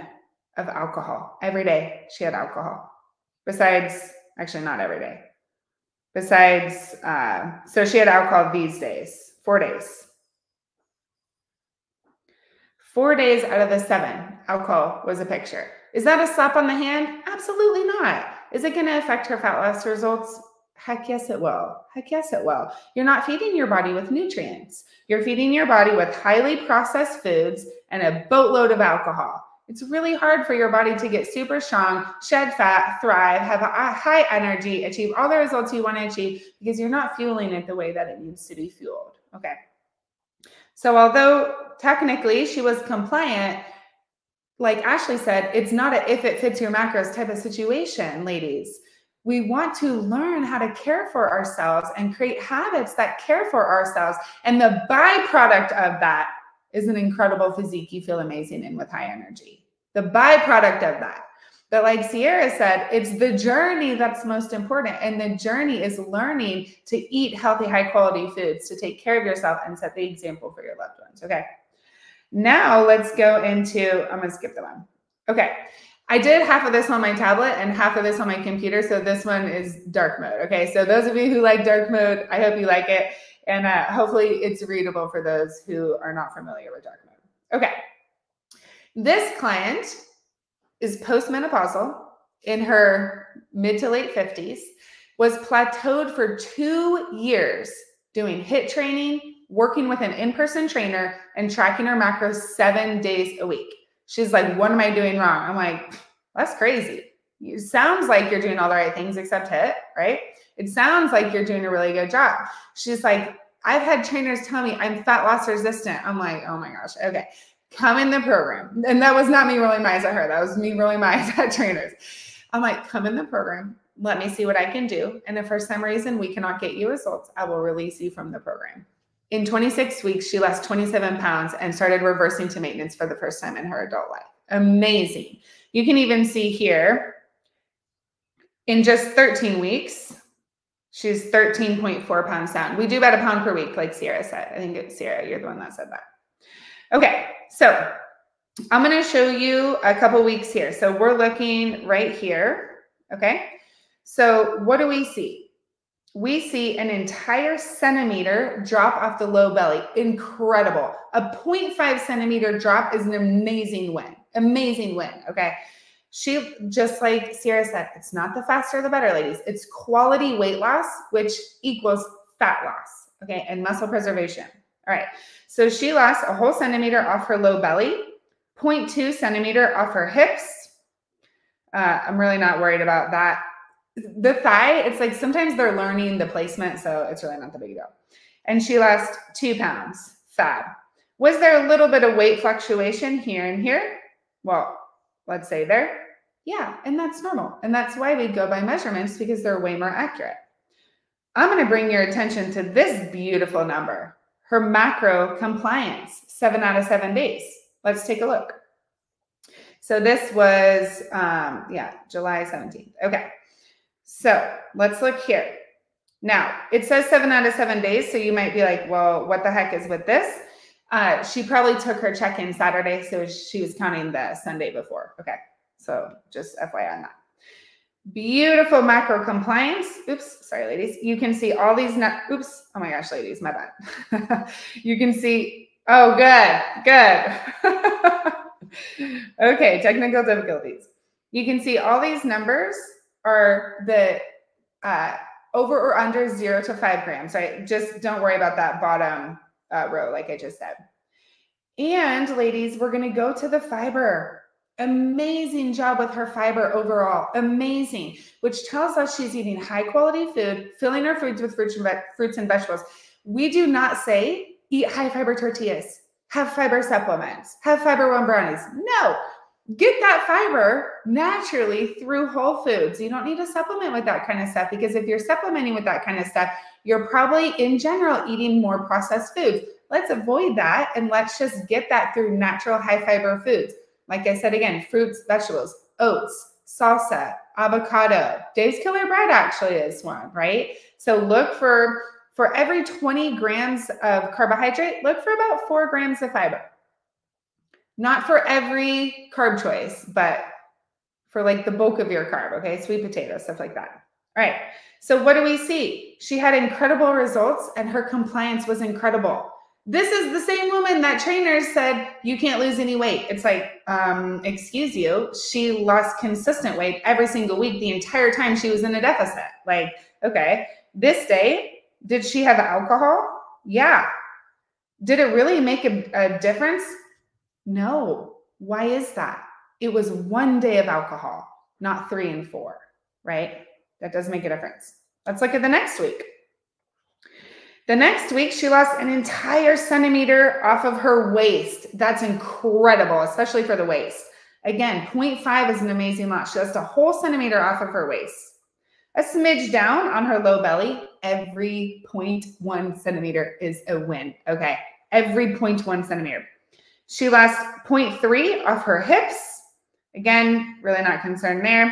of alcohol. Every day she had alcohol. Besides, actually not every day. Besides, so she had alcohol these days, 4 days. 4 days out of the 7, alcohol was a picture. Is that a slap on the hand? Absolutely not. Is it going to affect her fat loss results? Heck yes, it will. Heck yes, it will. You're not feeding your body with nutrients. You're feeding your body with highly processed foods and a boatload of alcohol. It's really hard for your body to get super strong, shed fat, thrive, have a high energy, achieve all the results you want to achieve, because you're not fueling it the way that it needs to be fueled. Okay. So although technically she was compliant, like Ashley said, it's not a if it fits your macros type of situation, ladies. We want to learn how to care for ourselves and create habits that care for ourselves. And the byproduct of that is an incredible physique. You feel amazing and with high energy. The byproduct of that. But like Sierra said, it's the journey that's most important. And the journey is learning to eat healthy, high quality foods, to take care of yourself and set the example for your loved ones. Okay. Now let's go into, I'm going to skip the one. Okay. I did half of this on my tablet and half of this on my computer. So this one is dark mode. Okay. So those of you who like dark mode, I hope you like it. And hopefully it's readable for those who are not familiar with dark mode. Okay. This client is post-menopausal, in her mid to late 50s, was plateaued for 2 years doing HIIT training, working with an in-person trainer, and tracking her macros 7 days a week. She's like, what am I doing wrong? I'm like, that's crazy. It sounds like you're doing all the right things except HIIT, right? It sounds like you're doing a really good job. She's like, I've had trainers tell me I'm fat loss resistant. I'm like, oh my gosh, okay. Come in the program. And that was not me rolling my eyes at her. That was me rolling my eyes at trainers. I'm like, come in the program. Let me see what I can do. And if for some reason we cannot get you results, I will release you from the program. In 26 weeks, she lost 27 pounds and started reversing to maintenance for the first time in her adult life. Amazing. You can even see here, in just 13 weeks, she's 13.4 pounds down. We do about a pound per week, like Sierra said. I think it's Sierra, you're the one that said that. Okay, so I'm going to show you a couple weeks here. So we're looking right here, okay? So what do we see? We see an entire centimeter drop off the low belly. Incredible. A 0.5 centimeter drop is an amazing win. Amazing win, okay? She, just like Sierra said, it's not the faster the better, ladies. It's quality weight loss, which equals fat loss, okay, and muscle preservation. All right, so she lost a whole centimeter off her low belly, 0.2 centimeter off her hips. I'm really not worried about that. The thigh, it's like sometimes they're learning the placement, so it's really not the big deal. And she lost 2 pounds, fab. Was there a little bit of weight fluctuation here and here? Well, let's say there. Yeah, and that's normal. And that's why we go by measurements, because they're way more accurate. I'm going to bring your attention to this beautiful number. Her macro compliance, 7 out of 7 days. Let's take a look. So this was, July 17th. Okay. So let's look here. Now, it says 7 out of 7 days, so you might be like, well, what the heck is with this? She probably took her check-in Saturday, so she was counting the Sunday before. Okay, so just FYI on that. Beautiful macro compliance. Oops, sorry, ladies. You can see all these, oops, oh my gosh, ladies, my bad. You can see, oh, good. Okay, technical difficulties. You can see all these numbers are the over or under 0 to 5 grams, right? Just don't worry about that bottom row, like I just said. And ladies, we're going to go to the fiber. Amazing job with her fiber overall. Amazing, which tells us she's eating high quality food, filling her foods with fruits and vegetables. We do not say eat high fiber tortillas, have fiber supplements, have fiber one brownies. No. Get that fiber naturally through whole foods. You don't need to supplement with that kind of stuff, because if you're supplementing with that kind of stuff, you're probably in general eating more processed foods. Let's avoid that, and let's just get that through natural high fiber foods. Like I said again, fruits, vegetables, oats, salsa, avocado. Dave's Killer Bread actually is one, right? So look for every 20 grams of carbohydrate, look for about 4 grams of fiber. Not for every carb choice, but for like the bulk of your carb, okay? Sweet potato, stuff like that. All right, so what do we see? She had incredible results and her compliance was incredible. This is the same woman that trainers said, you can't lose any weight. It's like, excuse you, she lost consistent weight every single week the entire time she was in a deficit. Like, okay, this day, did she have alcohol? Yeah. Did it really make a difference? No. Why is that? It was 1 day of alcohol, not 3 and 4, right? That does make a difference. Let's look at the next week. The next week, she lost an entire centimeter off of her waist. That's incredible, especially for the waist. Again, 0.5 is an amazing loss. She lost a whole centimeter off of her waist. A smidge down on her low belly. Every 0.1 centimeter is a win, okay? Every 0.1 centimeter. She lost 0.3 off her hips. Again, really not concerned there.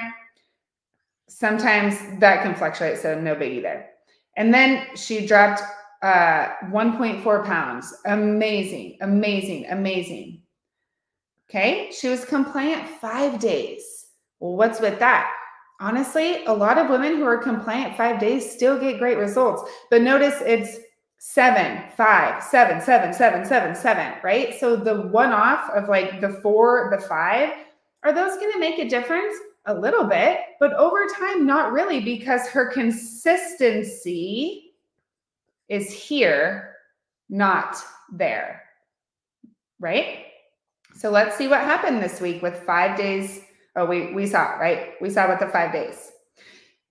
Sometimes that can fluctuate, so no biggie there. And then she dropped 1.4 pounds. Amazing, amazing, amazing. Okay, she was compliant 5 days. Well, what's with that? Honestly, a lot of women who are compliant 5 days still get great results. But notice it's 7, 5, 7, 7, 7, 7, 7, right? So the one off of like the 4, the 5, are those going to make a difference? A little bit, but over time, not really, because her consistency is here, not there, right? So let's see what happened this week with 5 days. Oh, we saw it, right? We saw with the 5 days.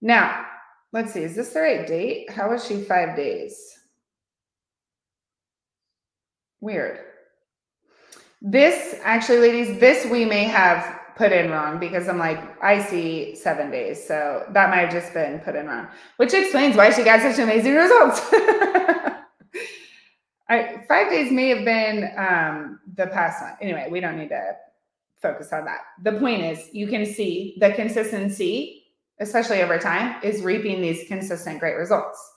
Now, let's see. Is this the right date? How was she 5 days? Weird. This, actually, ladies, this we may have put in wrong, because I'm like, I see 7 days. So that might have just been put in wrong, which explains why she got such amazing results. 5 days may have been the past one. Anyway, we don't need to focus on that. The point is, you can see the consistency, especially over time, is reaping these consistent great results.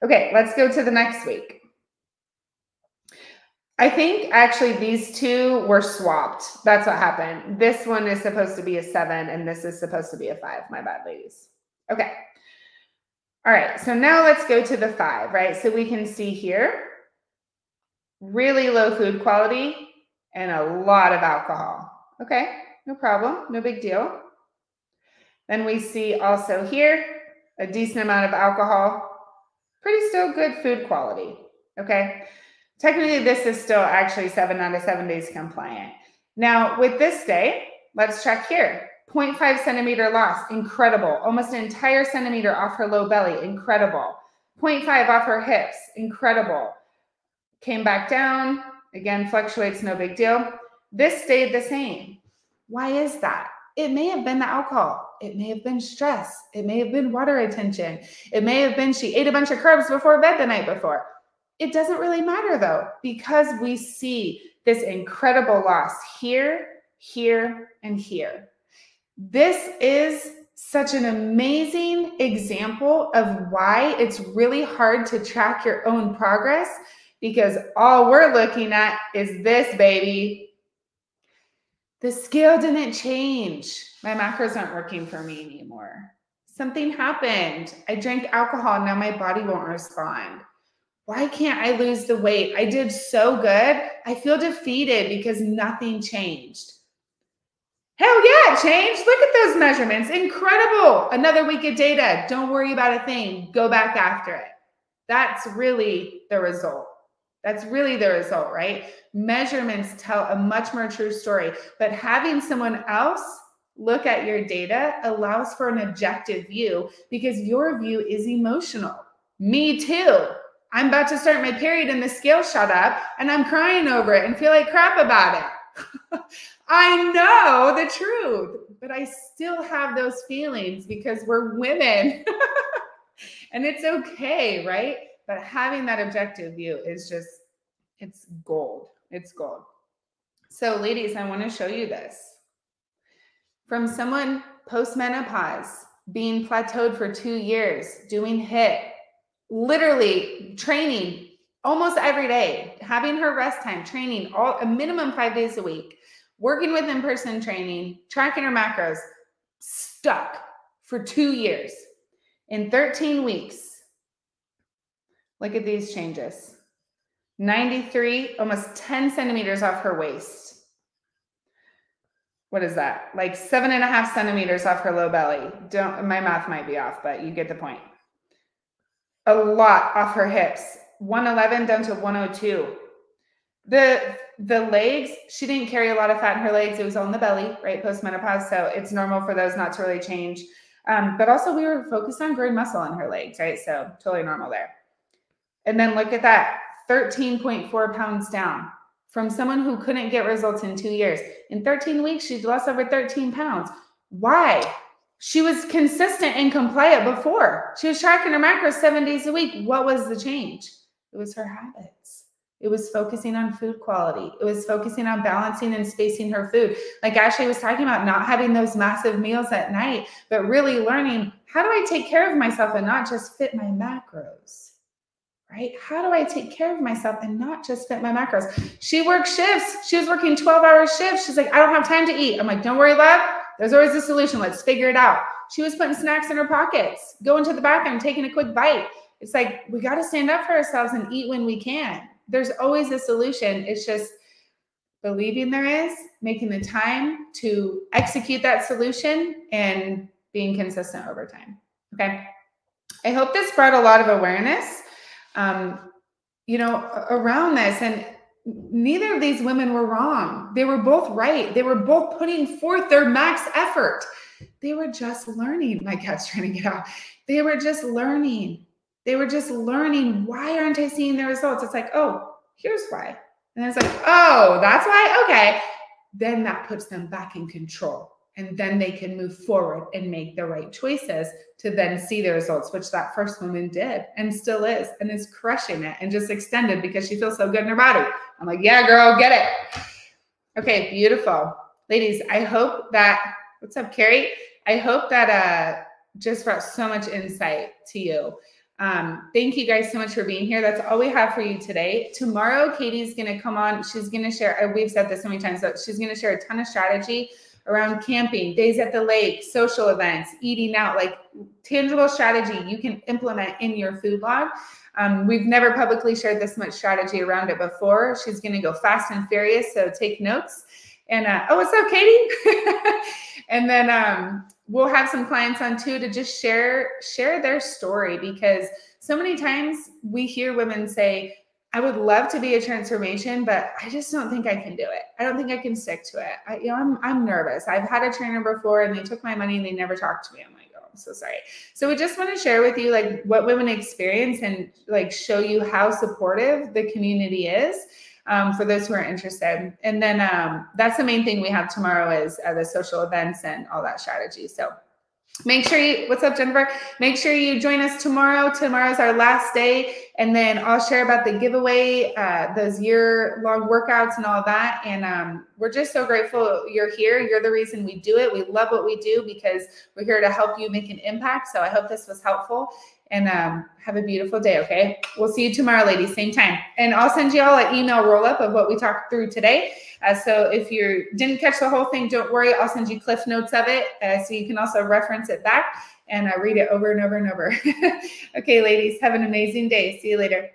Okay, let's go to the next week. I think actually these two were swapped. That's what happened. This one is supposed to be a 7 and this is supposed to be a 5. My bad, ladies. Okay. All right. So now let's go to the 5, right? So we can see here, really low food quality and a lot of alcohol. Okay. no problem, no big deal. Then we see also here a decent amount of alcohol, pretty still good food quality, okay? Technically, this is still actually 7 out of 7 days compliant. Now, with this day, let's check here. 0.5 centimeter loss, incredible. Almost an entire centimeter off her low belly, incredible. 0.5 off her hips, incredible. Came back down, again, fluctuates, no big deal. This stayed the same. Why is that? It may have been the alcohol. It may have been stress. It may have been water retention. It may have been she ate a bunch of carbs before bed the night before. It doesn't really matter though, because we see this incredible loss here, here, and here. This is such an amazing example of why it's really hard to track your own progress, because all we're looking at is this, baby. The scale didn't change. My macros aren't working for me anymore. Something happened. I drank alcohol. Now my body won't respond. Why can't I lose the weight? I did so good. I feel defeated because nothing changed. Hell yeah, it changed. Look at those measurements. Incredible. Another week of data. Don't worry about a thing. Go back after it. That's really the result. That's really the result, right? Measurements tell a much more true story, but having someone else look at your data allows for an objective view, because your view is emotional. Me too. I'm about to start my period and the scale shot up and I'm crying over it and feel like crap about it. I know the truth, but I still have those feelings because we're women and it's okay, right? But having that objective view is just, it's gold. It's gold. So ladies, I want to show you this. From someone post-menopause, being plateaued for 2 years, doing HIIT, literally training almost every day, having her rest time, training a minimum 5 days a week, working with in-person training, tracking her macros, stuck for 2 years. In 13 weeks, look at these changes. 93, almost 10 centimeters off her waist. What is that? Like 7.5 centimeters off her low belly. My math might be off, but you get the point. A lot off her hips, 111 down to 102. The legs, she didn't carry a lot of fat in her legs. It was on the belly, right? Post-menopause. So it's normal for those not to really change. But also we were focused on growing muscle in her legs, right? So totally normal there. And then look at that, 13.4 pounds down from someone who couldn't get results in 2 years. In 13 weeks, she'd lost over 13 pounds. Why? She was consistent and compliant before. She was tracking her macros 7 days a week. What was the change? It was her habits. It was focusing on food quality. It was focusing on balancing and spacing her food. Like Ashley was talking about, not having those massive meals at night, but really learning, how do I take care of myself and not just fit my macros, right? How do I take care of myself and not just fit my macros? She worked shifts. She was working 12-hour shifts. She's like, I don't have time to eat. I'm like, don't worry, love. There's always a solution. Let's figure it out. She was putting snacks in her pockets, going to the bathroom, taking a quick bite. It's like, we got to stand up for ourselves and eat when we can. There's always a solution. It's just believing there is, making the time to execute that solution, and being consistent over time. Okay. I hope this brought a lot of awareness, around this. And neither of these women were wrong. They were both right. They were both putting forth their max effort. They were just learning. My cat's trying to get out. They were just learning. They were just learning. Why aren't I seeing the results? It's like, oh, here's why. And it's like, oh, that's why? Okay. Then that puts them back in control. And then they can move forward and make the right choices to then see the results, which that first woman did and still is, and is crushing it, and just extended because she feels so good in her body. I'm like, yeah, girl, get it. Okay, beautiful. Ladies, I hope that, what's up, Carrie? I hope that just brought so much insight to you. Thank you guys so much for being here. That's all we have for you today. Tomorrow, Katie's going to come on. She's going to share, we've said this so many times, but she's going to share a ton of strategy around camping, days at the lake, social events, eating out, like tangible strategy you can implement in your food log. We've never publicly shared this much strategy around it before. She's going to go fast and furious, so take notes. And oh, what's up, Katie? And then we'll have some clients on too to just share their story, because so many times we hear women say, I would love to be a transformation, but I just don't think I can do it. I don't think I can stick to it. I'm nervous. I've had a trainer before and they took my money and they never talked to me. I'm like, oh, I'm so sorry. So we just want to share with you like what women experience and like show you how supportive the community is for those who are interested. And then that's the main thing we have tomorrow is the social events and all that strategy. So make sure you, what's up, Jennifer? Make sure you join us tomorrow. Tomorrow's our last day. And then I'll share about the giveaway, those year-long workouts and all that. And we're just so grateful you're here. You're the reason we do it. We love what we do because we're here to help you make an impact. So I hope this was helpful. And have a beautiful day, okay? We'll see you tomorrow, ladies, same time. And I'll send you all an email roll-up of what we talked through today. So if you didn't catch the whole thing, don't worry. I'll send you cliff notes of it so you can also reference it back and read it over and over and over. Okay, ladies, have an amazing day. See you later.